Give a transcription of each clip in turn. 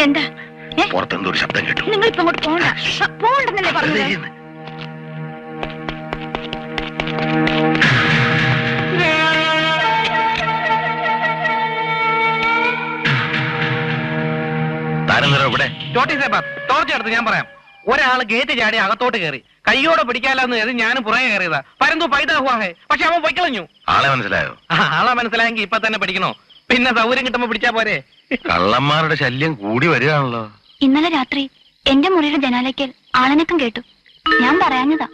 എന്താ? പുറത്തെന്തോ ഒരു ശബ്ദം കേട്ടു. നിങ്ങൾ ഇപ്പൊ അങ്ങോട്ട് പോകണ്ടെന്നല്ലേ പറഞ്ഞത്? ഇവിടെ ടോർച്ചെടുത്ത് ഞാൻ പറയാം. ഒരാള് ഗേറ്റ് ചാടി അകത്തോട്ട് കയറി കയ്യോടെ പിടിക്കാലെന്ന് കരുതി ഞാനും പുറകെ കയറിയതാ. പരന്തു പൈതാഹുവാഹേ, പക്ഷെ അവൻ പൊയ്ക്കളഞ്ഞു. ആളെ മനസ്സിലായോ? ആളെ മനസ്സിലായെങ്കിൽ ഇപ്പൊ തന്നെ പിടിക്കണോ? പിന്നെ സൗകര്യം കിട്ടുമ്പോ പിടിച്ചാ പോരെ? കള്ളന്മാരുടെ ശല്യം കൂടി വരികയാണല്ലോ. ഇന്നലെ രാത്രി എന്റെ മുറിയുടെ ജനാലയ്ക്കൽ ആളനക്കം കേട്ടു. ഞാൻ പറയാഞ്ഞതാ.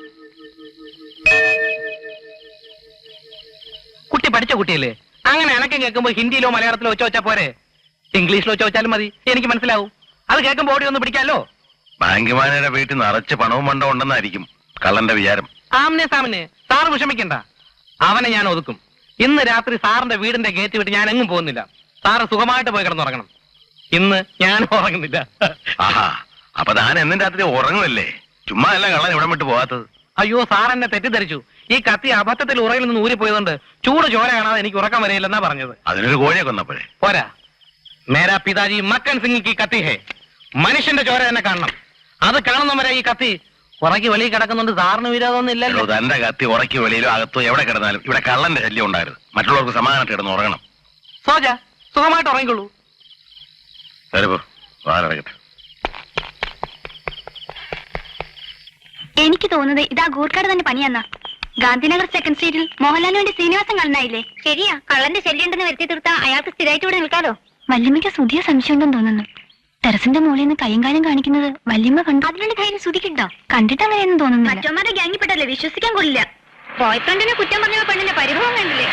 കുട്ടി പഠിച്ച കുട്ടിയല്ലേ? അങ്ങനെ അനക്കം കേൾക്കുമ്പോ ഹിന്ദിയിലോ മലയാളത്തിലോ വെച്ച് വെച്ചാ പോരെ? ഇംഗ്ലീഷിലോ ചോദിച്ചാലും മതി, എനിക്ക് മനസ്സിലാവും. അത് കേൾക്കുമ്പോ ഓടി ഒന്ന് പിടിക്കാലോ. ബാങ്ക് മാനേജരുടെ വീട്ടിൽ നിറച്ച് പണവും മണ്ടോ ഉണ്ടെന്നായിരിക്കും കള്ളന്റെ വിചാരം. ആമനെ സാമനെ സാറ് വിഷമിക്കണ്ട, അവനെ ഞാൻ ഒതുക്കും. ഇന്ന് രാത്രി സാറിന്റെ വീടിന്റെ ഗേറ്റ് വിട്ട് ഞാൻ എങ്ങും പോകുന്നില്ല. സാറ് സുഖമായിട്ട് പോയി കിടന്നുറങ്ങണം. ഇന്ന് ഞാൻ ഉറങ്ങുന്നില്ല. ആഹാ, അപ്പൊ താൻ എന്നും രാത്രി ഉറങ്ങുമല്ലേ? ചുമ്മാ അല്ല കള്ളൻ ഇവിടെ വിട്ട് പോകാത്തത്. അയ്യോ, സാർ എന്നെ തെറ്റിദ്ധരിച്ചു. ഈ കത്തി അബദ്ധത്തിൽ ഉറയിൽ നിന്ന് ഊരിപ്പോയതുകൊണ്ട് ചൂട് ചോര കാണാതെ എനിക്ക് ഉറക്കം വരില്ലെന്നാ പറഞ്ഞത്. അതിനൊരു കോഴിയെ കൊന്നപ്പോഴേ പോരാ. മേരാ പിതാജി മക്കൻ സിംഗ് കി കത്തി ഹേ. മനുഷ്യന്റെ ചോര തന്നെ കാണണം. അത് കാണുന്നവരെ ഈ കത്തി ഉറക്കി വെളിയിൽ കിടക്കുന്നുണ്ട്. സാറിന് വിരോധമൊന്നും ഇല്ലല്ലോ. തന്റെ കത്തി ഉറക്കി വെളിയിലോ അകത്തോ എവിടെ കിടന്നാലും ഇവിടെ കള്ളന്റെ ശല്യം ഉണ്ടായിരുന്നു. മറ്റുള്ളവർക്ക് സമാധാനമായിട്ട് കിടന്ന് ഉറങ്ങണം. സോജ, സുഖമായിട്ട് ഉറങ്ങിക്കൊള്ളൂ. വാലടക്കട്ടെ. എനിക്ക് തോന്നുന്നത് ഇതാ ഗൂർക്കാട് തന്നെ പണിയാന്നാ. ഗാന്ധിനഗർ സെക്കൻഡ് സ്ട്രീറ്റിൽ മോഹൻലാലിന് വേണ്ടി ശ്രീനിവാസൻ കള്ളനായില്ലേ? ശരിയാ, കള്ളന്റെ ശല്യം ഉണ്ടെന്ന് വരുത്തി തീർത്താ അയാൾക്ക് സ്ഥിരമായിട്ട് ഇവിടെ നിൽക്കാലോ. വല്യമ്മയ്ക്ക് സുധിയ സംശയം ഉണ്ടെന്ന് തോന്നുന്നു. ടെറസിന്റെ മുകളിൽ നിന്ന് കയ്യും കാലും കാണിക്കുന്നത് വല്യമ്മ കണ്ടു. അതിനുള്ള ധൈര്യം സുധിക്കുണ്ടോ? കണ്ടിട്ട് അങ്ങനെയൊന്നും തോന്നുന്നു. മറ്റൊമാരുടെ ഗ്യാങ്ങിപ്പെട്ടല്ലേ, വിശ്വസിക്കാൻ കൊള്ളില്ല. ബോയ് ഫ്രണ്ടിനെ കുറ്റം പറഞ്ഞ പെണ്ണിന്റെ പരിഭവം കണ്ടില്ലേ?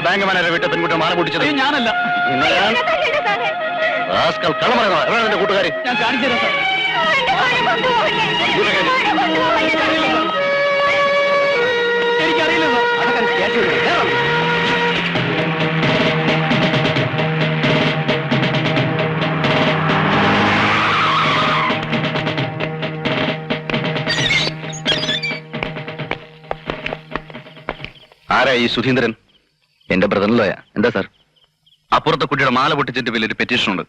ബാങ്ക് മാനേജർ വീട്ടിൽ പെൺകുട്ടി മാല പൊട്ടിച്ചത് ഞാനല്ല. കള്ളം പറയുന്നോ? എവിടെ എന്റെ കൂട്ടുകാരി? ഞാൻ കാണിച്ചു തരാം സാർ. എനിക്കറിയില്ല സാർ. ആരാ ഈ സുധീന്ദ്രൻ? എന്റെ ബ്രദറിലോയാ. എന്താ സാർ? അപ്പുറത്തെ കുട്ടിയുടെ മാല പൊട്ടിച്ചിട്ട് പേരിൽ ഒരു പെറ്റീഷൻ ഉണ്ട്.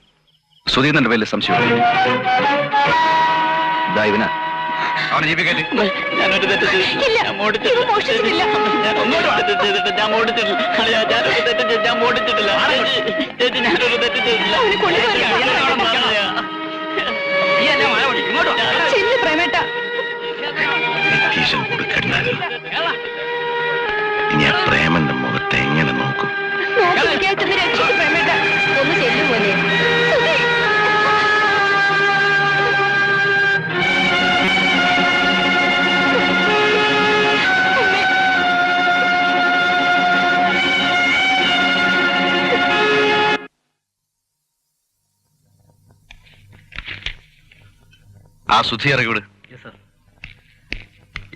സുധീന്ദ്രന്റെ പേരിൽ സംശയം. ഇവനാ അവനെ ജീവിക്കല്ലേ? ഇനി ആ പ്രേമന്റെ മുഖത്തെ എങ്ങനെ നോക്കും? ആ സുധി ഇറങ്ങി വിട്.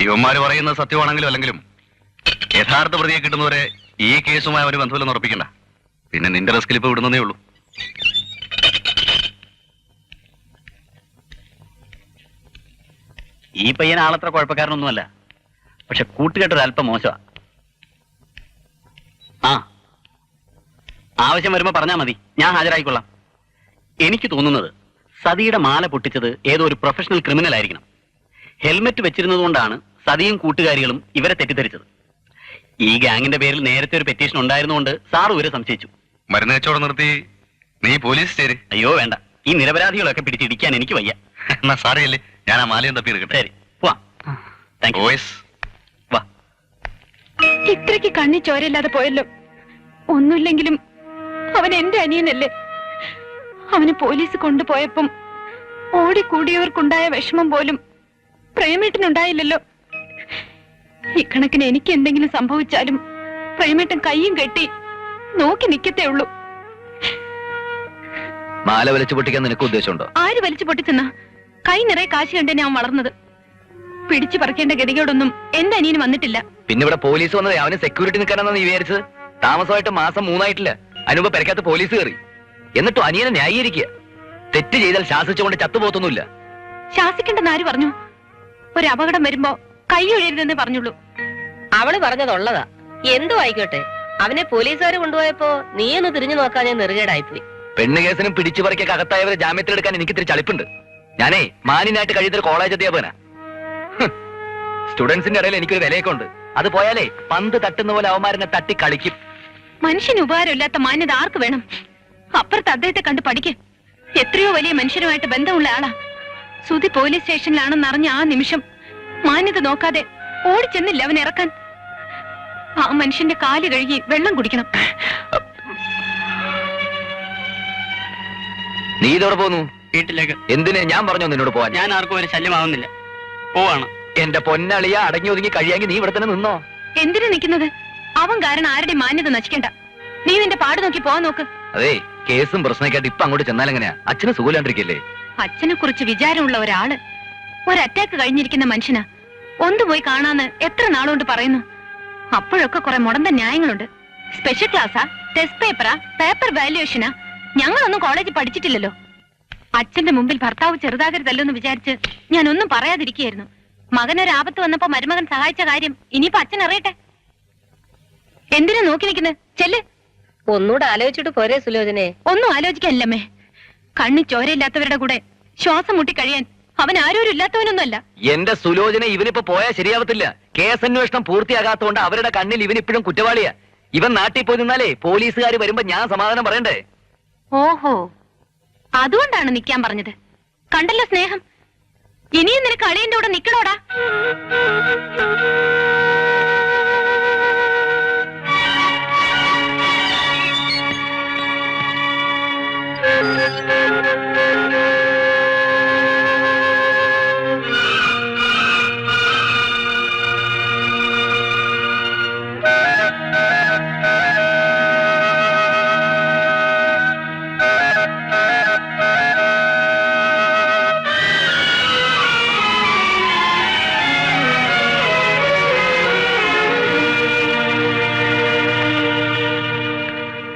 ഇവന്മാര് പറയുന്നത് സത്യമാണെങ്കിലും അല്ലെങ്കിലും യഥാർത്ഥ പ്രതിയെ കിട്ടുന്നവരെ ഈ കേസുമായി അവര് ബന്ധമില്ലെന്ന് ഉറപ്പിക്കണ്ട. പിന്നെ നിന്റെ റിസ്കിൽ ഇപ്പൊ വിടുന്നതേ ഉള്ളൂ. ഈ പയ്യൻ ആളത്ര കുഴപ്പക്കാരനൊന്നുമല്ല, പക്ഷെ കൂട്ടുകെട്ടൊരു അല്പം മോശമാ. ആവശ്യം വരുമ്പോ പറഞ്ഞാൽ മതി, ഞാൻ ഹാജരായിക്കൊള്ളാം. എനിക്ക് തോന്നുന്നത് സതിയുടെ മാല പൊട്ടിച്ചത് ഏതോ ഒരു പ്രൊഫഷണൽ ക്രിമിനൽ ആയിരിക്കണം. ഹെൽമെറ്റ് വെച്ചിരുന്നത് കൊണ്ടാണ് സതിയും കൂട്ടുകാരികളും ഇവരെ തെറ്റിദ്ധരിച്ചത്. ഈ ഗാങ്ങിന്റെ പേരിൽ നേരത്തെ ഒരു പെറ്റീഷൻ ഉണ്ടായിരുന്നുകൊണ്ട് സാർ ഇവരെ സംശയിച്ചു. മരുന്ന് കച്ചവടം നിർത്തി നീ പോലീസ് ചേര്. അയ്യോ വേണ്ട, ഈ നിരപരാധികളൊക്കെ പിടിച്ചിടിക്കാൻ എനിക്ക് വയ്യ. എന്നാ സാറിയല്ലേ, ഞാൻ ആ മാലയും തപ്പി എടുക്കട്ടെ. ശരി, പോവാ. വാ. ഇത്രയ്ക്ക് കണ്ണി ചോരയില്ലാതെ പോയല്ലോ. ഒന്നുമില്ലെങ്കിലും അവൻ എന്റെ അനിയനല്ലേ. അവന് പോലീസ് കൊണ്ടുപോയപ്പം ഓടിക്കൂടിയവർക്കുണ്ടായ വിഷമം പോലും പ്രേമേട്ടനുണ്ടായില്ലല്ലോ. ഇക്കണക്കിന് എനിക്ക് എന്തെങ്കിലും സംഭവിച്ചാലും പ്രേമേട്ടൻ കയ്യും കെട്ടി നോക്കി നിൽക്കത്തേ ഉള്ളൂ. മാല വലിച്ചു പൊട്ടിക്കാൻ നിനക്ക് ഉദ്ദേശമുണ്ടോ? ആര് വലിച്ചു പൊട്ടിച്ചെന്നാ? കൈ നിറയെ കാശ് കണ്ട് ഞാൻ വളർന്നത്. പിടിച്ചു പറിക്കേണ്ട ഗതികേടൊന്നും എന്റെ അനിയന് വന്നിട്ടില്ല. പിന്നെ ഇവിടെ പോലീസ് വന്നത് അവന് സെക്യൂരിറ്റി നിൽക്കാനാണെന്ന് നീ വിചാരിച്ചത്? താമസമായിട്ട് മാസം 3 ആയിട്ടില്ല. അതിനുമ്പ് പെരക്കകത്ത് പോലീസ് കയറി. എന്നിട്ടും അനിയനെ ന്യായീകരിക്കുക. തെറ്റ് ചെയ്താൽ ശാസിച്ചുകൊണ്ട് ചത്തുപോത്തൊന്നുമില്ല. ശാസിക്കേണ്ടെന്ന് ആര് പറഞ്ഞു? ഒരു അപകടം വരുമ്പോ കൈ ഒഴിയരുതെന്നേ പറഞ്ഞുള്ളൂ. അവള് പറഞ്ഞതുള്ളതാ. എന്തു ആയിക്കോട്ടെ, അവനെ പോലീസുകാർ കൊണ്ടുപോയപ്പോ നീയൊന്ന് തിരിഞ്ഞു നോക്കാൻ ഞാൻ നെറുകേടായിപ്പോയി. പെണ്ണ് കേസിനും പിടിച്ചു പറിക്കൊക്കെ അകത്തായവരെ ജാമ്യത്തിലെടുക്കാൻ എനിക്ക് ഇത്തിരി ചളിപ്പുണ്ട്. ഞാനേ മാന്യനായിട്ട് കഴിയുന്നൊരു കോളേജ് അധ്യാപകനാ. സ്റ്റുഡൻസിന്റെ ഇടയിൽ എനിക്കൊരു വിലയൊക്കെ ഉണ്ട്. അത് പോയാലേ പന്ത് തട്ടുന്ന പോലെ അവന്മാരെന്നെ തട്ടി കളിക്കും. മനുഷ്യന് ഉപകാരമില്ലാത്ത മാന്യത ആർക്ക് വേണം? അപ്പുറത്ത് അദ്ദേഹത്തെ കണ്ട് പഠിക്ക്. എത്രയോ വലിയ മനുഷ്യരുമായിട്ട് ബന്ധമുള്ള ആളാ. സുധി പോലീസ് സ്റ്റേഷനിലാണെന്ന് അറിഞ്ഞ ആ നിമിഷം മാന്യത നോക്കാതെ ഓടിച്ചെന്നില്ല അവൻ ഇറക്കാൻ. ആ മനുഷ്യന്റെ കാല് കഴുകി വെള്ളം കുടിക്കണം. നീ ഇതോടെ പോന്നു വീട്ടിലേക്ക്. എന്തിന്? ഞാൻ പറഞ്ഞു നിന്നോട് പോവാൻ. ഞാൻ ആർക്കും ഒരു ശല്യമാവുന്നില്ല, പോവാണ്. എന്റെ പൊന്നളിയ അടങ്ങി ഒതുങ്ങി കഴിയാമെങ്കിൽ നീ ഇവിടെ തന്നെ നിന്നോ. എന്തിനു നിൽക്കുന്നത്? അവൻ കാരണം ആരുടെ മാന്യത നശിക്കണ്ട. നീ നിന്റെ പാട് നോക്കി പോവാൻ നോക്ക്. അതെ, കേസും പ്രശ്നമൊക്കെയായിട്ട് ഇപ്പൊ അങ്ങോട്ട് ചെന്നാൽ എങ്ങനെയാ? അച്ഛന് സുഖമില്ലാണ്ടിരിക്കല്ലേ? അച്ഛനെ കുറിച്ച് വിചാരമുള്ള ഒരാള്, ഒരു അറ്റാക്ക് കഴിഞ്ഞിരിക്കുന്ന മനുഷ്യനാ. ഒന്ന് പോയി കാണാന്ന് എത്ര നാളുകൊണ്ട് പറയുന്നു. അപ്പോഴൊക്കെ കുറെ മുടന്ത ന്യായങ്ങളുണ്ട്. സ്പെഷ്യൽ ക്ലാസ്സാ, ടെസ്റ്റ് പേപ്പറാ, പേപ്പർ വാല്യുവേഷനാ. ഞങ്ങളൊന്നും കോളേജിൽ പഠിച്ചിട്ടില്ലല്ലോ. അച്ഛന്റെ മുമ്പിൽ ഭർത്താവ് ചെറുതാകരുതല്ലോന്ന് വിചാരിച്ച് ഞാൻ ഒന്നും പറയാതിരിക്കുകയായിരുന്നു. മകനൊരാപത്ത് വന്നപ്പോ മരുമകൻ സഹായിച്ച കാര്യം ഇനിയിപ്പോ അച്ഛൻ അറിയട്ടെ. എന്തിനാ നോക്കി നിൽക്കുന്നത്? ചെല്ല്. ഒന്നുകൂടെ ആലോചിച്ചിട്ട് പോരെ സുലോചനെ? ഒന്നും ആലോചിക്കാനില്ലമ്മേ. കണ്ണി ചോരയില്ലാത്തവരുടെ കൂടെ ശ്വാസം മുട്ടി കഴിയാൻ അവൻ ആരോരും ഇല്ലാത്തവനൊന്നുമല്ല. എന്റെ സുലോചന ഇവനിപ്പോ പോയാൽ ശരിയാവത്തില്ല. കേസന്വേഷണം പൂർത്തിയാകാത്തതുകൊണ്ട് അവരുടെ കണ്ണിൽ ഇവനിപ്പോഴും കുറ്റവാളിയാ. ഇവൻ നാട്ടിൽ പോയി നിന്നാലേ പോലീസുകാർ വരുമ്പോ ഞാൻ സമാധാനം പറയണ്ടേ? ഓഹോ, അതുകൊണ്ടാണ് നിൽക്കാൻ പറഞ്ഞത്. കണ്ടല്ലോ സ്നേഹം. ഇനിയും നിനക്ക് അളിയന്റെ കൂടെ നിക്കണോടാ?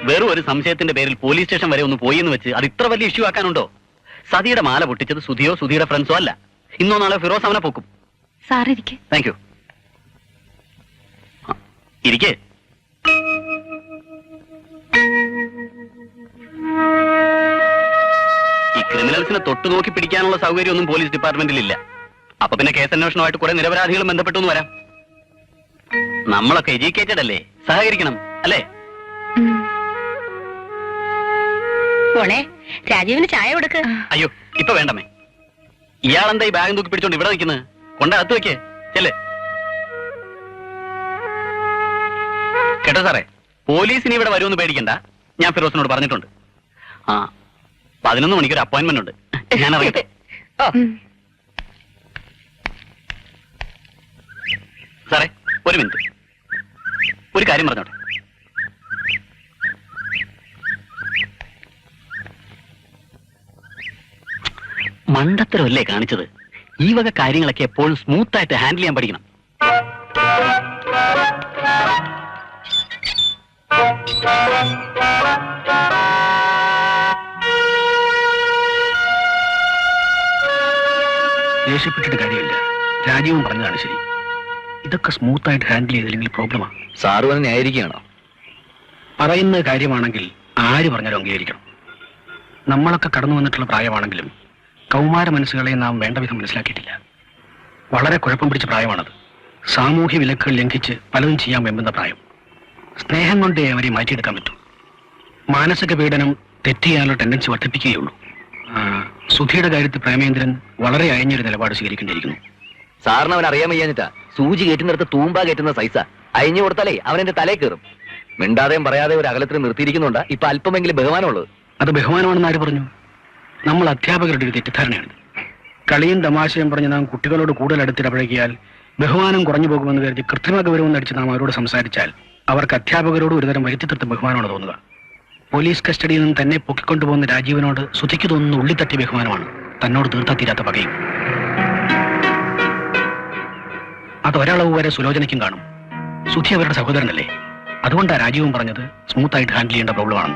വെറും ഒരു സംശയത്തിന്റെ പേരിൽ പോലീസ് സ്റ്റേഷൻ വരെ ഒന്ന് പോയി എന്ന് വെച്ച് അത് ഇത്ര വലിയ ഇഷ്യൂ ആക്കാനുണ്ടോ? സതിയുടെ മാല പൊട്ടിച്ചത് സുധിയോ സുധിയുടെ ഫ്രണ്ട്സോ അല്ല. ഇന്നോ നാളെ ഫിറോസ് അവനെ പൊക്കും. സാറിരിക്കെ. Thank you. ഇരിക്കേ. ഈ ക്രിമിനൽസിനെ തൊട്ടു നോക്കി പിടിക്കാനുള്ള സൗകര്യം ഒന്നും പോലീസ് ഡിപ്പാർട്ട്മെന്റിൽ ഇല്ല. അപ്പൊ പിന്നെ കേസന്വേഷണമായിട്ട് കുറെ നിരപരാധികളും ബന്ധപ്പെട്ടു എന്ന് വരാം. നമ്മളൊക്കെ എഡ്യൂക്കേറ്റഡ് അല്ലേ, സഹകരിക്കണം അല്ലേ? മോളെ, രാജീവിന് ചായ കൊടുക്ക്. അയ്യോ, ഇപ്പൊ വേണ്ടമേ. ഇയാളെന്താ ഈ ബാഗ് തൂക്കി പിടിച്ചോണ്ട് ഇവിടെ നിൽക്കുന്നത്? കൊണ്ടകത്ത് വെക്കേ. ചെല്ലേ. കേട്ടോ സാറേ, പോലീസിന് ഇവിടെ വരുമെന്ന് പേടിക്കണ്ട. ഞാൻ ഫിറോസിനോട് പറഞ്ഞിട്ടുണ്ട്. 11 മണിക്ക് ഒരു അപ്പോയിന്റ്മെന്റ് ഉണ്ട്. ഞാൻ അറിയട്ടെ. സാറേ, ഒരു മിനിറ്റ്, ഒരു കാര്യം പറഞ്ഞോട്ടെ. മണ്ടത്തരമല്ലേ കാണിച്ചത്? ഈ വക കാര്യങ്ങളൊക്കെ എപ്പോഴും സ്മൂത്ത് ആയിട്ട് ഹാൻഡിൽ ചെയ്യാൻ പഠിക്കണം. ദേഷ്യപ്പെട്ടിട്ട് കാര്യമില്ല. രാജീവൻ പറഞ്ഞതാണ് ശരി. ഇതൊക്കെ സ്മൂത്ത് ആയിട്ട് ഹാൻഡിൽ ചെയ്തില്ലെങ്കിൽ പ്രോബ്ലമാണ്. സാറ് വന്ന് ന്യായീകരിക്കുകയാണോ? പറയുന്ന കാര്യമാണെങ്കിൽ ആര് പറഞ്ഞാലും അംഗീകരിക്കണം. നമ്മളൊക്കെ കടന്നു വന്നിട്ടുള്ള പ്രായമാണെങ്കിലും കൗമാര മനസ്സുകളെ നാം വേണ്ട വിധം മനസ്സിലാക്കിയിട്ടില്ല. വളരെ കുഴപ്പം പിടിച്ച പ്രായമാണത്. സാമൂഹ്യ വിലക്കുകൾ ലംഘിച്ച് പലതും ചെയ്യാൻ വെമ്പുന്ന പ്രായം. സ്നേഹം കൊണ്ടേ അവരെ മാറ്റിയെടുക്കാൻ പറ്റും. മാനസിക പീഡനം തെറ്റ് ചെയ്യാനുള്ള ടെൻഡൻസി വർദ്ധിപ്പിക്കുകയുള്ളൂ. സുധിയുടെ കാര്യത്തിൽ പ്രേമേന്ദ്രൻ വളരെ അയഞ്ഞൊരു നിലപാട് സ്വീകരിക്കേണ്ടിയിരിക്കുന്നു. സാറിന് അവൻ അറിയാൻ വയ്യാഞ്ഞിട്ടാ. സൂചി കയറ്റുന്നിടത്ത് തൂമ്പ കയറ്റുന്ന സൈസാ. അയഞ്ഞു കൊടുത്താലേ അവൻ എന്റെ തലേ കയറും. മിണ്ടാതെയും പറയാതെ ഒരു അകലത്തിൽ നിർത്തിയിരിക്കുന്നുണ്ടാ ഇപ്പൊ അല്പമെങ്കിലും ബഹുമാനമുള്ളത്. അത് ബഹുമാനമാണെന്ന് ആര് പറഞ്ഞു? നമ്മൾ അധ്യാപകരുടെ ഒരു തെറ്റിദ്ധാരണയാണ്. കളിയും തമാശയും പറഞ്ഞ് നാം കുട്ടികളോട് കൂടുതൽ അടുത്തിടപഴകിയാൽ ബഹുമാനം കുറഞ്ഞു പോകുമെന്ന് കരുതി കൃത്രിമ ഗൗരവം നടിച്ച് നാം അവരോട് സംസാരിച്ചാൽ അവർക്ക് അധ്യാപകരോട് ഒരുതരം വരുത്തിത്തീർത്ത ബഹുമാനമാണ് തോന്നുക. പോലീസ് കസ്റ്റഡിയിൽ നിന്ന് തന്നെ പൊക്കിക്കൊണ്ടുപോകുന്ന രാജീവനോട് സുധിക്ക് തോന്നുന്ന ഉള്ളിത്തട്ടിയ ബഹുമാനമാണ്. തന്നോട് തീർത്താ തീരാത്ത പകയും. അത് ഒരളവ് വരെ സുലോചനയ്ക്കും കാണും. സുധി അവരുടെ സഹോദരനല്ലേ. അതുകൊണ്ടാണ് രാജീവും പറഞ്ഞത് സ്മൂത്തായിട്ട് ഹാൻഡിൽ ചെയ്യേണ്ട പ്രോബ്ലം ആണ്.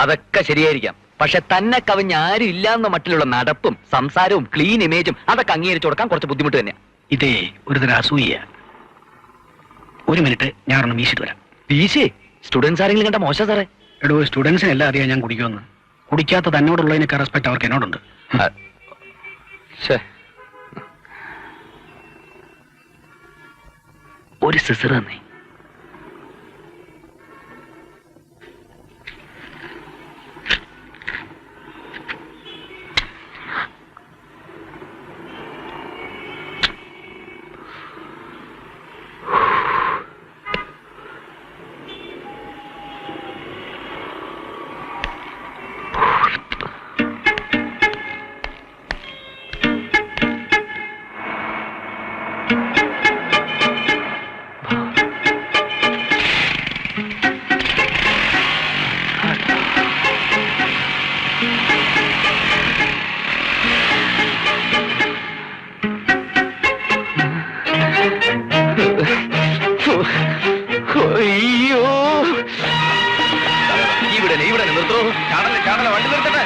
അതൊക്കെ ശരിയായിരിക്കാം. പക്ഷെ തന്നെ കവിഞ്ഞ് ആരും ഇല്ലാന്ന മട്ടിലുള്ള നടപ്പും സംസാരവും ക്ലീൻ ഇമേജും അതൊക്കെ അംഗീകരിച്ചു കൊടുക്കാൻ കുറച്ച് ബുദ്ധിമുട്ട് തന്നെയാ. ഇതേ ഒരു തരം അസൂയ. ഒരു മിനിറ്റ്, ഞാൻ ഒന്ന് വീശിട്ട് വരാം. വീശേ സ്റ്റുഡൻസ് ആരെങ്കിലും കണ്ട മോശം സാറേ. എടോ, സ്റ്റുഡൻസിന് എല്ലാം അറിയാം ഞാൻ കുടിക്കുമെന്ന്. കുടിക്കാത്ത തന്നോടുള്ളതിനൊക്കെ റെസ്പെക്ട് അവർക്ക് എന്നോടുണ്ട്. ഒരു സിസർ തന്നെ. അയ്യോ, ഇവിടെ നിർത്തോ. ചാടല വണ്ടി നിർത്തട്ടെ.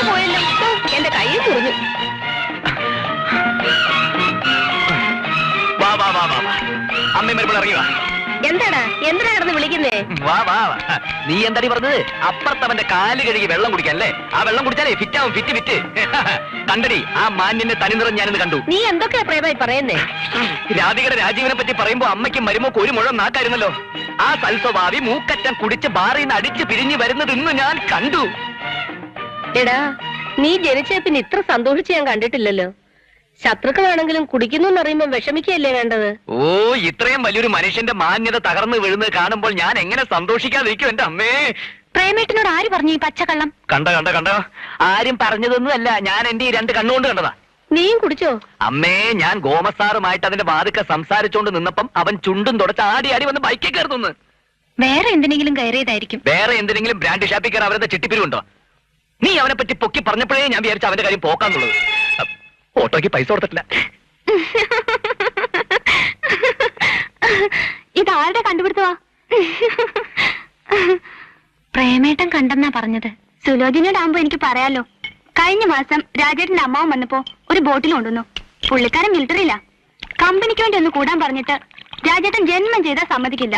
പോയല്ലോ, എന്റെ കൈ തുറന്നു. അമ്മ മരുമ്പോൾ ഇറങ്ങി വാ. എന്താടാ എന്തിനാ കിടന്ന് വിളിക്കുന്നേ? വാ വാ. നീ എന്താടി പറഞ്ഞത്? അപ്പുറത്തവന്റെ കാല് കഴുകി വെള്ളം കുടിക്കാനല്ലേ? ആ വെള്ളം കുടിച്ചാലേ ഫിറ്റാവും. ഫിറ്റ് കണ്ടടി, ആ മാന്യന്റെ തനിനിറം ഞാനിന്ന് കണ്ടു. നീ എന്തൊക്കെയാ പ്രേമായി പറയുന്നേ? രാധികയുടെ രാജീവിനെ പറ്റി പറയുമ്പോ അമ്മയ്ക്കും മരുമോക്ക് ഒരു മുഴം നാക്കായിരുന്നല്ലോ. ആ സൽസ്വഭാവി മൂക്കറ്റം കുടിച്ച് ബാറിൽ നിന്ന് അടിച്ച് പിരിഞ്ഞു വരുന്നത് ഇന്ന് ഞാൻ കണ്ടു. എടാ, നീ ജനിച്ച പിന്നെ ഇത്ര സന്തോഷിച്ച് ഞാൻ കണ്ടിട്ടില്ലല്ലോ. ശത്രുക്കളാണെങ്കിലും കുടിക്കുന്നു എന്നറിയുമ്പോ വിഷമിക്കുകയല്ലേ വേണ്ടത്? ഓ, ഇത്രയും വലിയൊരു മനുഷ്യന്റെ മാന്യത തകർന്നു വീഴുന്നത് കാണുമ്പോൾ ഞാൻ എങ്ങനെ സന്തോഷിക്കാതിരിക്കും എന്റെ അമ്മേ. പ്രേമേട്ടനോട് ആര് പറഞ്ഞു ഈ പച്ചക്കള്ളം? കണ്ടോ ആരും പറഞ്ഞതൊന്നുമല്ല, ഞാൻ എന്റെ ഈ രണ്ട് കണ്ണുകൊണ്ട് കണ്ടതാ. നീയും കുടിച്ചോ? അമ്മേ, ഞാൻ ഗോമസാറുമായിട്ട് അതിന്റെ വാതുക്കെ സംസാരിച്ചോണ്ട് നിന്നപ്പം അവൻ ചുണ്ടും തുടച്ച് ആടി വന്ന് ബൈക്കിൽ കയറുന്നു. വേറെ എന്തിനെങ്കിലും കയറിയതായിരിക്കും. വേറെ എന്തിനെങ്കിലും ബ്രാൻഡ് ഷാപ്പിൽ കയറി അവരുടെ ചിട്ടിപ്പിരിവുണ്ടോ? നീ അവനെ പറ്റി പൊക്കി പറഞ്ഞപ്പോഴേ ഞാൻ വിചാരിച്ച അവന്റെ കാര്യം പോക്കാന്നുള്ളത്. ഓട്ടോയ്ക്ക് പൈസ കൊടുത്തിട്ടില്ല. ഇതാരുടെ കണ്ടുപിടുത്തവാ? പ്രേമേട്ടൻ കണ്ടെന്നാ പറഞ്ഞത്. സുലോചനയോടാകുമ്പോ എനിക്ക് പറയാലോ. കഴിഞ്ഞ മാസം രാജേട്ടന്റെ അമ്മാവൻ വന്നപ്പോ ഒരു ബോട്ടിൽ കൊണ്ടുവന്നു. പുള്ളിക്കാരൻ മിലിറ്ററിയില്ല. കമ്പനിക്ക് വേണ്ടി ഒന്ന് കൂടാൻ പറഞ്ഞിട്ട് രാജേട്ടൻ ജന്മം ചെയ്താൽ സമ്മതിക്കില്ല.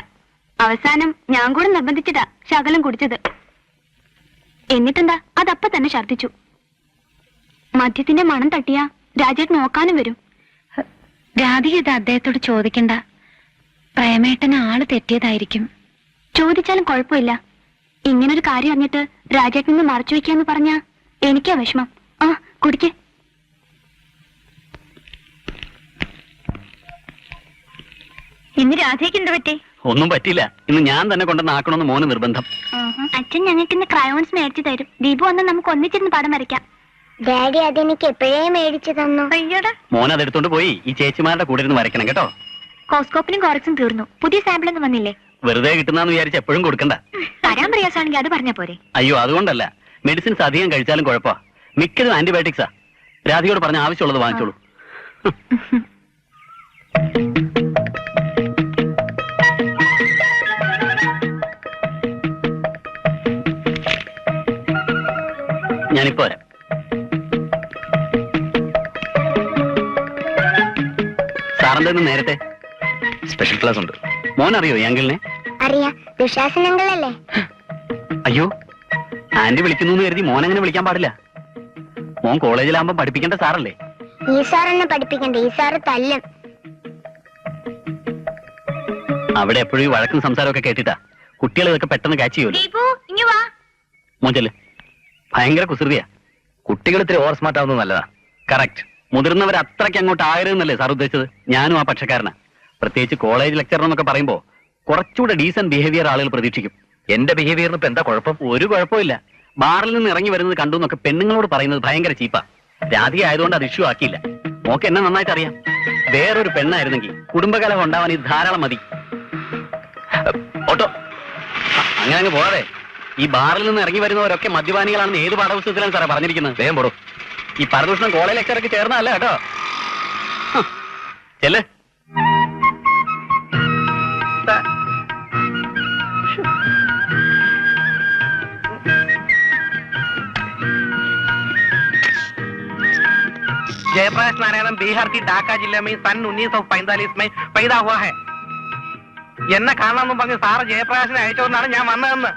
അവസാനം ഞാൻ കൂടെ നിർബന്ധിച്ചിട്ടാ ശകലം കുടിച്ചത്. എന്നിട്ടെന്താ, അതപ്പ തന്നെ ഛർദ്ദിച്ചു. മദ്യത്തിന്റെ മണം തട്ടിയാ രാജേട്ടൻ നോക്കാനും വരും. രാധിക ഇത് അദ്ദേഹത്തോട് ചോദിക്കണ്ട. പ്രേമേട്ടന് ആള് തെറ്റിയതായിരിക്കും. ചോദിച്ചാലും കുഴപ്പമില്ല. ഇങ്ങനൊരു കാര്യം അറിഞ്ഞിട്ട് രാജേട്ടനെ മറച്ചു വെക്കാന്ന് പറഞ്ഞാ എനിക്കാ വിഷമം. ആ, കുടിക്ക്. ഇന്ന് രാധയ്ക്ക് എന്താ പറ്റി? ഒന്നും പറ്റില്ല. ഇന്ന് ഞാൻ തന്നെ കൊണ്ടുവന്ന് ആക്കണമെന്ന് മോന് നിർബന്ധം. അച്ഛൻ ഞങ്ങൾക്ക് ഇന്ന് ക്രയോൺസ് മേടിച്ചു തരും. ദീപു വന്ന് നമുക്ക് ഒന്നിച്ചിരുന്ന് പടം വരയ്ക്കാം. ഡാഡി അതെനിക്ക് എപ്പോഴേ മേടിച്ചു തന്നു. അയ്യോടാ. മോൻ അതെടുത്തോണ്ട് പോയി ഈ ചേച്ചിമാരുടെ കൂടെ ഇരുന്ന് വരയ്ക്കണം കേട്ടോ. കോസ്കോപ്പിനും കോറക്സും തീർന്നു. പുതിയ സാമ്പിൾ ഒന്നും വന്നില്ലേ? വെറുതെ കിട്ടുന്നാന്ന് വിചാരിച്ച് എപ്പോഴും കൊടുക്കണ്ട. തരാൻ പ്രയാസമാണെങ്കിൽ അത് പറഞ്ഞാ പോരെ? അയ്യോ, അതുകൊണ്ടല്ല. മെഡിസിൻസ് അധികം കഴിച്ചാലും കുഴപ്പമാ. മിക്കതും ആന്റിബയോട്ടിക്സാ. രാധികയോട് പറഞ്ഞ ആവശ്യമുള്ളത് വാങ്ങിച്ചോളൂ. ഞാനിപ്പോ വരാം. സാറിന്റെ നേരത്തെ സ്പെഷ്യൽ ക്ലാസ് ഉണ്ട്. മോൻ അറിയോ ഈ അങ്കിളിനെ? അറിയാം, ദുശാസനങ്ങളല്ലേ? അയ്യോ, ആന്റി വിളിക്കുന്നു എന്ന് കരുതി മോൻ അങ്ങനെ വിളിക്കാൻ പാടില്ല. മോൻ കോളേജിലാകുമ്പോ പഠിപ്പിക്കേണ്ട സാറല്ലേ? ഈ സാറെന്നെ പഠിപ്പിക്കണ്ടേ? ഈ സാറ് തല്ലും. അവിടെ എപ്പോഴും വഴക്കും സംസാരമൊക്കെ കേട്ടിട്ടാ കുട്ടികൾ ഇതൊക്കെ പെട്ടെന്ന് കാച്ച് ചെയ്യുമല്ലോ. മോൻ ചെല്ല്. ഭയങ്കര കുസൃതിയാ. കുട്ടികൾ ഇത്തിരി ഓവർ സ്മാർട്ട് ആവുന്നത് നല്ലതാ. കറക്റ്റ്. മുതിർന്നവർ അത്രയ്ക്ക് അങ്ങോട്ട് ആകരുതെന്നല്ലേ സാർ ഉദ്ദേശിച്ചത്? ഞാനും ആ പക്ഷക്കാരനാ. പ്രത്യേകിച്ച് കോളേജ് ലെക്ചർ എന്നൊക്കെ പറയുമ്പോ കുറച്ചുകൂടെ ഡീസന്റ് ബിഹേവിയർ ആളുകൾ പ്രതീക്ഷിക്കും. എന്റെ ബിഹേവിയറിന് ഇപ്പൊ എന്താ കുഴപ്പം? ഒരു കുഴപ്പമില്ല. ബാറിൽ നിന്ന് ഇറങ്ങി വരുന്നത് കണ്ടു എന്നൊക്കെ പെണ്ണുങ്ങളോട് പറയുന്നത് ഭയങ്കര ചീപ്പാ. രാധിക ആയതുകൊണ്ട് അത് ഇഷ്യൂ ആക്കിയില്ല. മോക്ക് എന്നെ നന്നായിട്ട് അറിയാം. വേറൊരു പെണ്ണായിരുന്നെങ്കിൽ കുടുംബകലഹം ഉണ്ടാവാൻ ഇത് ധാരാളം മതി. ഓട്ടോ. അങ്ങനെ അങ്ങ് പോകാതെ. ഈ ബാറിൽ നിന്ന് ഇറങ്ങി വരുന്നവരൊക്കെ മദ്യപാനികളാണെന്ന് ഏത് പാഠപുസ്തകത്തിലാണ് സാറേ പറഞ്ഞിരിക്കുന്നത്? വേഗം പോടോ. ഈ പരദൂഷണം കോളേജ് ലെക്ചറൊക്കെ ചേർന്നല്ല കേട്ടോ. ചെല്ല്. जयप्रकाश नारायण बिहार की ढाका जिले में सन 1945 में पैदा हुआ है. എന്നെ കാണാമെന്നും പറഞ്ഞ് സാറ് ജയപ്രകാശിനെ അയച്ചോന്നാണ് ഞാൻ വന്നതെന്ന്.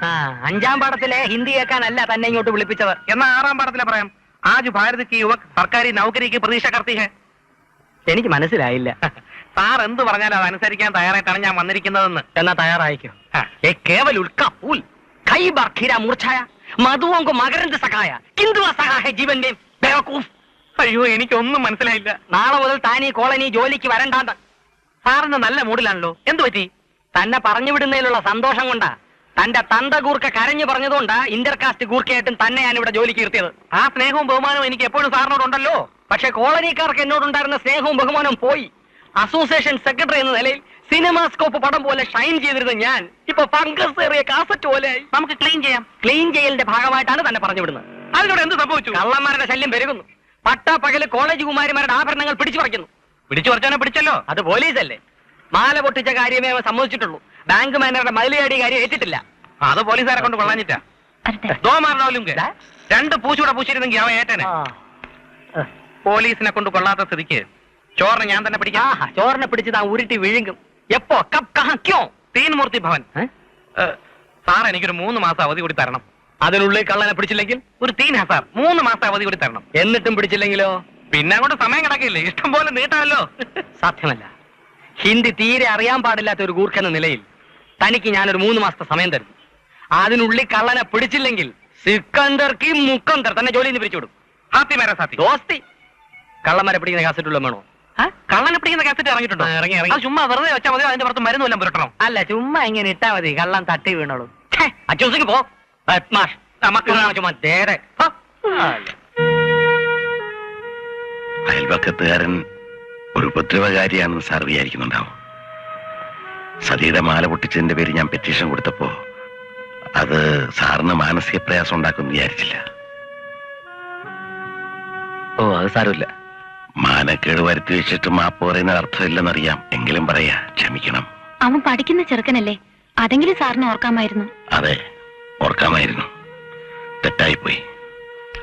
5ാം പാഠത്തിലെ ഹിന്ദി കേൾക്കാനല്ല തന്നെ ഇങ്ങോട്ട് വിളിപ്പിച്ചത്. എന്നാ 6ാം പാഠത്തിലെ പറയാം. ആജ് ഭാരത് കി യുവക് സർക്കാരി നൗകരിക്ക് പ്രതീക്ഷ കർത്തി ഹെ. എനിക്ക് മനസ്സിലായില്ല. സാർ എന്ത് പറഞ്ഞാലും അതനുസരിക്കാൻ തയ്യാറായിട്ടാണ് ഞാൻ വന്നിരിക്കുന്നതെന്ന്. എന്നാ തയ്യാറായിക്കോ. കേവൽ ഉൽക്ക പൂൽ കൈ ബാർ ഖീര മൂർച്ഛായ മധുവോं को मकरंद सखाया किंतु असहा है जीवन में बेवकूफ. അയ്യോ എനിക്കൊന്നും മനസ്സിലായില്ല. നാളെ മുതൽ താൻ ഈ കോളനി ജോലിക്ക് വരണ്ടാന്ന്. സാറിന് നല്ല മൂഡിലാണല്ലോ. എന്തു പറ്റി? തന്നെ പറഞ്ഞു വിടുന്നതിലുള്ള സന്തോഷം കൊണ്ടാ. തന്റെ തന്ത ഗൂർക്ക കരഞ്ഞു പറഞ്ഞതുകൊണ്ടാ ഇന്റർകാസ്റ്റ് ഗൂർക്കയായിട്ടും തന്നെ ഞാൻ ഇവിടെ ജോലിക്ക് ഇരുത്തിയത്. ആ സ്നേഹവും ബഹുമാനവും എനിക്ക് എപ്പോഴും സാറിനോടുണ്ടല്ലോ. പക്ഷെ കോളനിക്കാർക്ക് എന്നോടുണ്ടായിരുന്ന സ്നേഹവും ബഹുമാനവും പോയി. അസോസിയേഷൻ സെക്രട്ടറി എന്ന നിലയിൽ സിനിമാസ്കോപ്പ് പടം പോലെ ഷൈൻ ചെയ്തിരുന്ന ഞാൻ ഇപ്പൊ ഫംഗസ് ഏറിയ കാസറ്റ് പോലെ നമുക്ക് ക്ലീൻ ചെയ്യാം. ക്ലീൻ ചെയ്യലിന്റെ ഭാഗമായിട്ടാണ് തന്നെ പറഞ്ഞു വിടുന്നത്. അതിനോട് എന്ത് സംഭവിച്ചു? കള്ളന്മാരുടെ ശല്യം പെരുകുന്നു. പട്ടാപ്പകല് കോളേജ് കുമാരിമാരുടെ ആഭരണങ്ങൾ പിടിച്ചു പറിക്കുന്നു. പിടിച്ചു പറിച്ചാനോ പിടിച്ചല്ലോ. അത് പോലീസല്ലേ. മാല പൊട്ടിച്ച കാര്യമേ അവൻ സമ്മതിച്ചിട്ടുള്ളൂ. ബാങ്ക് മാനേജറുടെ മതിലിയാടി കാര്യം ഏറ്റിട്ടില്ല. അത് പോലീസുകാരെ കൊണ്ട് കൊള്ളാഞ്ഞിട്ടാ. ദോമാറിനോലും 2 പൂച്ചൂടെ പൂച്ചിരുന്നെങ്കിൽ അവൻ ഏറ്റനെ. പോലീസിനെ കൊണ്ട് കൊള്ളാത്ത സ്ഥിതിക്ക് ചോറിനെ ഞാൻ തന്നെ പിടിക്കാം. ചോറിനെ പിടിച്ച് താൻ ഉരുട്ടി വിഴുങ്ങും. എപ്പോ കപ് കഹാ ക്യോ? തീൻമൂർത്തി ഭവൻ. സാർ എനിക്കൊരു 3 മാസം അവധി കൂടി തരണം. അതിനുള്ളിൽ കള്ളനെ പിടിച്ചില്ലെങ്കിൽ ഒരു 3 സാർ 3 മാസം അവധി കൂടി തരണം. എന്നിട്ടും പിടിച്ചില്ലെങ്കിലോ? പിന്നെ അങ്ങോട്ട് സമയം കിടക്കില്ലേ? ഇഷ്ടം പോലെ നീട്ടാമല്ലോ. സാധ്യമല്ല. ഹിന്ദി തീരെ അറിയാൻ പാടില്ലാത്ത ഒരു ഗൂർഖെന്ന നിലയിൽ തനിക്ക് ഞാനൊരു 3 മാസത്തെ സമയം തരുന്നു. അതിനുള്ളിൽ കള്ളനെ പിടിച്ചില്ലെങ്കിൽ സിക്കന്ദർ കി മുക്കന്ദർ തന്നെ ജോലിയിൽ നിന്ന് പിരിച്ചുവിടും. ഹാത്തി മേര സാത്തി. ദോസ്തി. കള്ളന്മാരെ പിടിക്കുന്ന കാസറ്റുള്ള വേണോ? കള്ളനെ പിടിക്കുന്ന കാസറ്റ് ഇറങ്ങിയിട്ടുണ്ടോ? ഇറങ്ങി. അത് ചുമ്മാ വെറുതെ വെച്ചാൽ മതി. അതിന്റെ പുറത്ത് മരുന്നെല്ലാം പുരട്ടണം. അല്ല, ചുമ്മാ ഇങ്ങനെ ഇട്ടാ മതി. കള്ളം തട്ടി വീണോളൂ. അച്ചൂസിക്ക് പോ. മക്കളാണ് ചുമ്മാ തേരെ. അയൽപക്കത്തുകാരൻ ഒരു ഉപദ്രവകാരിയാണെന്ന് സാർ വിചാരിക്കുന്നുണ്ടാവും. സതിയുടെ മാല പൊട്ടിച്ചതിന്റെ പേര് ഞാൻ പെറ്റീഷൻ കൊടുത്തപ്പോ അത് സാറിന് മാനസിക പ്രയാസം ഉണ്ടാക്കുമെന്ന് വിചാരിച്ചില്ല. ഓ, അത് സാരമില്ല. മാനക്കേട് വരുത്തി വെച്ചിട്ട് മാപ്പ് പറയുന്ന അർത്ഥമില്ലെന്നറിയാം. എങ്കിലും പറയാ, ക്ഷമിക്കണം. അവൻ പഠിക്കുന്ന ചെറുക്കനല്ലേ, അതെങ്കിലും സാറിന് ഓർക്കാമായിരുന്നു. അതെ, ഓർക്കാമായിരുന്നു. തെറ്റായിപ്പോയി.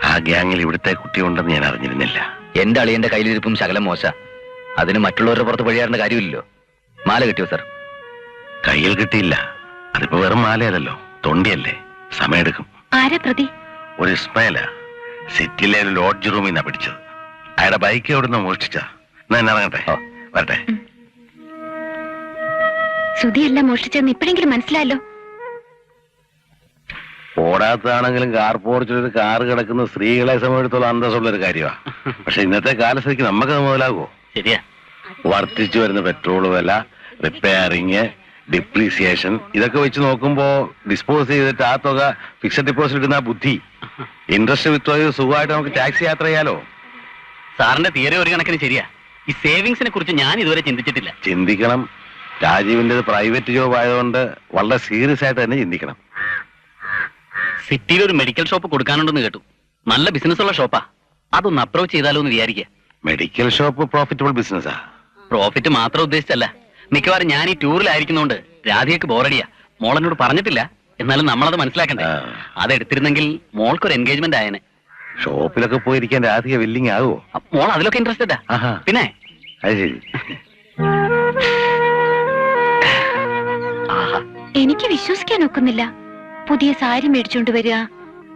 ആ ഗ്യാങ്ങിൽ ഇവിടുത്തെ കുട്ടിയുണ്ടെന്ന് ഞാൻ അറിഞ്ഞിരുന്നില്ല. എന്റെ അളിയന്റെ കയ്യിലിരിപ്പും ശകലം മോശ. അതിന് മറ്റുള്ളവരുടെ പുറത്ത് പഴിയാറേണ്ട കാര്യമില്ലല്ലോ. മാല കിട്ടിയോ സാർ? കയ്യിൽ കിട്ടിയില്ല. അതിപ്പോ വെറും മാലയല്ലല്ലോ, തൊണ്ടിയല്ലേ. സമയമെടുക്കും. ആരാ പ്രതി? ഒരു ഇസ്മായില സിറ്റിയിലെ ഒരു ലോഡ്ജ് റൂമിൽ നിന്നാ പിടിച്ചത്. അയാളുടെ ബൈക്ക് എവിടുന്ന് മോഷ്ടിച്ച. എന്നാ ഇറങ്ങട്ടെ, വരട്ടെ. സുധിയല്ല മോഷ്ടിച്ചെന്ന് ഇപ്പോഴെങ്കിലും മനസ്സിലായല്ലോ. ഓടാത്തതാണെങ്കിലും കാർ പോർച്ചിലൊരു കാറ് കിടക്കുന്ന സ്ത്രീകളെ സംബന്ധിച്ചിടത്തോളം അന്തസ്സുള്ളൊരു കാര്യമാണ്. പക്ഷെ ഇന്നത്തെ കാലത്തേക്ക് നമുക്കത് മുതലാകുമോ? ശരിയാ. വർദ്ധിച്ചു വരുന്ന പെട്രോൾ വില, റിപ്പയറിങ്, ഡിപ്രീസിയേഷൻ, ഇതൊക്കെ വെച്ച് നോക്കുമ്പോ ഡിസ്പോസ് ചെയ്തിട്ട് ആ തുക ഫിക്സഡ് ഡിപ്പോസിറ്റ് ഇടുന്ന ബുദ്ധി, ഇൻട്രസ്റ്റ് വിത്ത് സുഖമായിട്ട് നമുക്ക് ടാക്സി യാത്ര ചെയ്യാലോ. സാറിന്റെ തിയറി ഒരു കണക്കിന് ശരിയാ. ഈ സേവിങ്സിനെ കുറിച്ച് ഞാൻ ഇതുവരെ ചിന്തിച്ചിട്ടില്ല. ചിന്തിക്കണം. രാജീവിന്റെ പ്രൈവറ്റ് ജോബ് ആയതുകൊണ്ട് വളരെ സീരിയസ് ആയിട്ട് തന്നെ ചിന്തിക്കണം. സിറ്റിയിൽ ഒരു മെഡിക്കൽ ഷോപ്പ് കൊടുക്കാനുണ്ടെന്ന് കേട്ടു. നല്ല ബിസിനസ് ഉള്ള ഷോപ്പാ. അതൊന്ന് അപ്രോച്ച് ചെയ്താലോ എന്ന് വിചാരിക്കുക. മെഡിക്കൽ ഷോപ്പ് പ്രോഫിറ്റബിൾ ബിസിനസ്സാ. പ്രോഫിറ്റ് മാത്രം ഉദ്ദേശിച്ചല്ല. മിക്കവാറും ഞാൻ ഈ ടൂറിലായിരിക്കുന്നോണ്ട് രാധയ്ക്ക് ബോറടിയാ. മോളെന്നോട് പറഞ്ഞിട്ടില്ല. എന്നാലും നമ്മളത് മനസ്സിലാക്കണ്ടേ. അതെടുത്തിരുന്നെങ്കിൽ മോൾക്കൊരു എൻഗേജ്മെന്റ് ആയനെ. ഷോപ്പിലൊക്കെ പോയിരിക്കാൻ രാധിക വില്ലിങ് ആകുമോ? മോൾ അതിലൊക്കെ ഇൻട്രസ്റ്റഡാ. പിന്നെ അത് ശരി. എനിക്ക് വിശ്വസിക്കാൻ ഒക്കുന്നില്ല. പുതിയ സാരി മേടിച്ചോണ്ട് വരിക,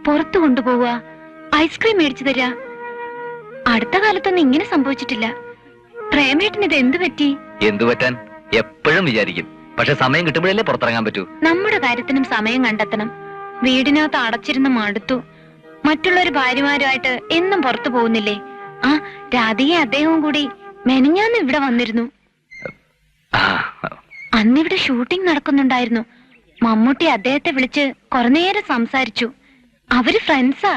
പുറത്തു കൊണ്ടുപോവുക, ഐസ്ക്രീം മേടിച്ചു തരിക. അടുത്ത കാലത്തൊന്നും ഇങ്ങനെ സംഭവിച്ചിട്ടില്ല. പ്രേമേട്ടന് ഇത് എന്തു പറ്റി? എന്തു പറ്റാൻ? എപ്പോഴും വിചാരിക്കും. പക്ഷെ സമയം കിട്ടുമ്പോഴല്ലേ പുറത്തിറങ്ങാൻ പറ്റൂ. നമ്മുടെ കാര്യത്തിനും സമയം കണ്ടെത്തണം. വീടിനകത്ത് അടച്ചിരുന്ന് മടുത്തു. മറ്റുള്ളൊരു ഭാര്യമാരുമായിട്ട് എന്നും പുറത്തു പോകുന്നില്ലേ? ആ രാധികയും അദ്ദേഹവും കൂടി മെനഞ്ഞാന്ന് ഇവിടെ വന്നിരുന്നു. അന്നിവിടെ ഷൂട്ടിംഗ് നടക്കുന്നുണ്ടായിരുന്നു. മമ്മൂട്ടി അദ്ദേഹത്തെ വിളിച്ച് കുറെ നേരം സംസാരിച്ചു. അവര് ഫ്രണ്ട്സാ.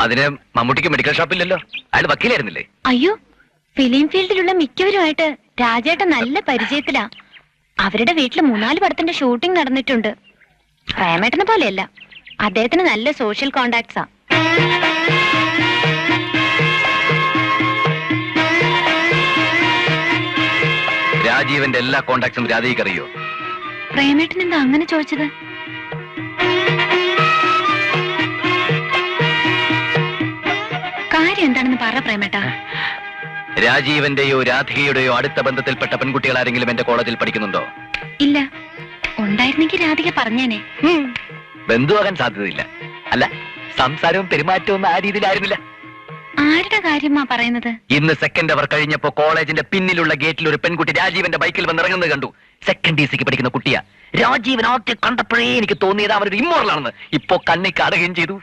അതിന് മമ്മൂട്ടിക്ക് മെഡിക്കൽ ഷോപ്പില്ലല്ലോ. അയാൾ വക്കീലായിരുന്നില്ലേ? അയ്യോ, ഫിലിം ഫീൽഡിലുള്ള മിക്കവരുമായിട്ട് രാജേട്ടൻ നല്ല പരിചയത്തിലാ. അവരുടെ വീട്ടില് 3-4 പടത്തിന്റെ ഷൂട്ടിംഗ് നടന്നിട്ടുണ്ട്. പ്രേമേട്ടനെ പോലെയല്ല, അദ്ദേഹത്തിന് നല്ല സോഷ്യൽ കോണ്ടാക്ട്സാ. രാജീവന്റെ എല്ലാ കോണ്ടാക്ട്സും രാധയ്ക്ക് അറിയോ? പ്രേമേട്ടൻ എന്താ അങ്ങനെ ചോദിച്ചത്? കാര്യം എന്താണെന്ന് പറ പ്രേമേട്ട. രാജീവന്റെയോ രാധികയുടെയോ അടുത്ത ബന്ധത്തിൽപ്പെട്ട പെൺകുട്ടികൾ ആരെങ്കിലും എന്റെ കോളേജിൽ പഠിക്കുന്നുണ്ടോ? ഇല്ല. ഉണ്ടായിരുന്നെങ്കിൽ രാധിക പറഞ്ഞേനെ. ബന്ധുവാകാൻ സാധ്യതയില്ല. അല്ല, സംസാരവും പെരുമാറ്റവും ഒന്നും ആ രീതിയിലായിരുന്നില്ല. ആരുടെ കാര്യമാ പറയുന്നത്? ഇന്ന് സെക്കൻഡ് അവർ കഴിഞ്ഞപ്പോ കോളേജിന്റെ പിന്നിലുള്ള ഗേറ്റിൽ ഒരു പെൺകുട്ടി രാജീവന്റെ ബൈക്കിൽ വന്നിറങ്ങുന്നത് കണ്ടു. സെക്കൻഡ് DC പഠിക്കുന്ന കുട്ടിയാ. രാജീവൻ ആദ്യം കണ്ടപ്പോഴേ എനിക്ക് തോന്നിയത് അവനൊരു ഇമ്മോറലാണെന്ന്. ഇപ്പോ കണ്ണി കാണുകയും ചെയ്തു.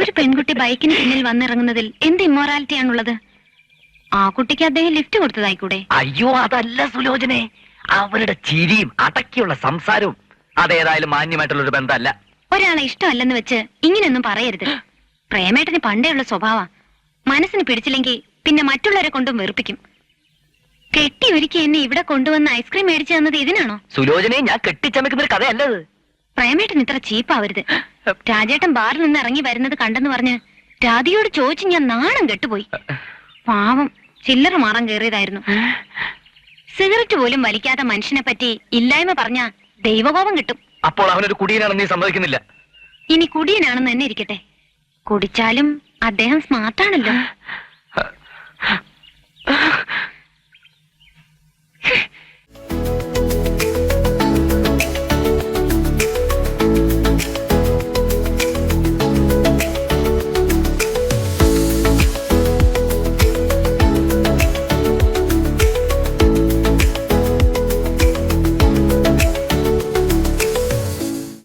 ഒരു പെൺകുട്ടി ബൈക്കിന് പിന്നിൽ വന്നിറങ്ങുന്നതിൽ എന്ത് ഇമ്മോറാലിറ്റി ആണുള്ളത്? ആ കുട്ടിക്ക് അദ്ദേഹം ലിഫ്റ്റ് കൊടുത്തതായിക്കൂടെ? അയ്യോ, അതല്ല സുലോചനെ, അവരുടെ ചിരിയും അടക്കിയുള്ള സംസാരവും അതേതായാലും മാന്യമായിട്ടുള്ള ഒരു ബന്ധമല്ല. ഒരാളെ ഇഷ്ടമല്ലെന്ന് വെച്ച് ഇങ്ങനെയൊന്നും പറയരുത്. പ്രേമേട്ടന് പണ്ടേയുള്ള സ്വഭാവ. മനസ്സിന് പിടിച്ചില്ലെങ്കിൽ പിന്നെ മറ്റുള്ളവരെ കൊണ്ടും വെറുപ്പിക്കും. കെട്ടി ഒരുക്കി എന്നെ ഇവിടെ കൊണ്ടുവന്ന് ഐസ്ക്രീം മേടിച്ചു തന്നത് ഇതിനാണോ? സുലോചനെ, ഞാൻ കെട്ടിച്ചമക്കുന്ന ഒരു കഥയല്ലത്. പ്രേമേട്ടൻ ഇത്ര ചീപ്പാവരുത്. രാജേട്ടൻ ബാറിൽ നിന്ന് ഇറങ്ങി വരുന്നത് കണ്ടെന്ന് പറഞ്ഞ് രാധികയോട് ചോദിച്ച് ഞാൻ നാണം കെട്ടുപോയി. പാവം, ചില്ലറ മാറാൻ കയറിയതായിരുന്നു. സിഗരറ്റ് പോലും വലിക്കാത്ത മനുഷ്യനെ പറ്റി ഇല്ലായ്മ പറഞ്ഞ ദൈവകോപം കിട്ടും. അപ്പോൾ അവനൊരു കുടിയനാണെന്ന് നീ സമ്മതിക്കുന്നില്ല? ഇനി കുടിയനാണെന്ന് തന്നെ ഇരിക്കട്ടെ. കുടിച്ചാലും അദ്ദേഹം സ്മാർട്ടാണല്ലോ.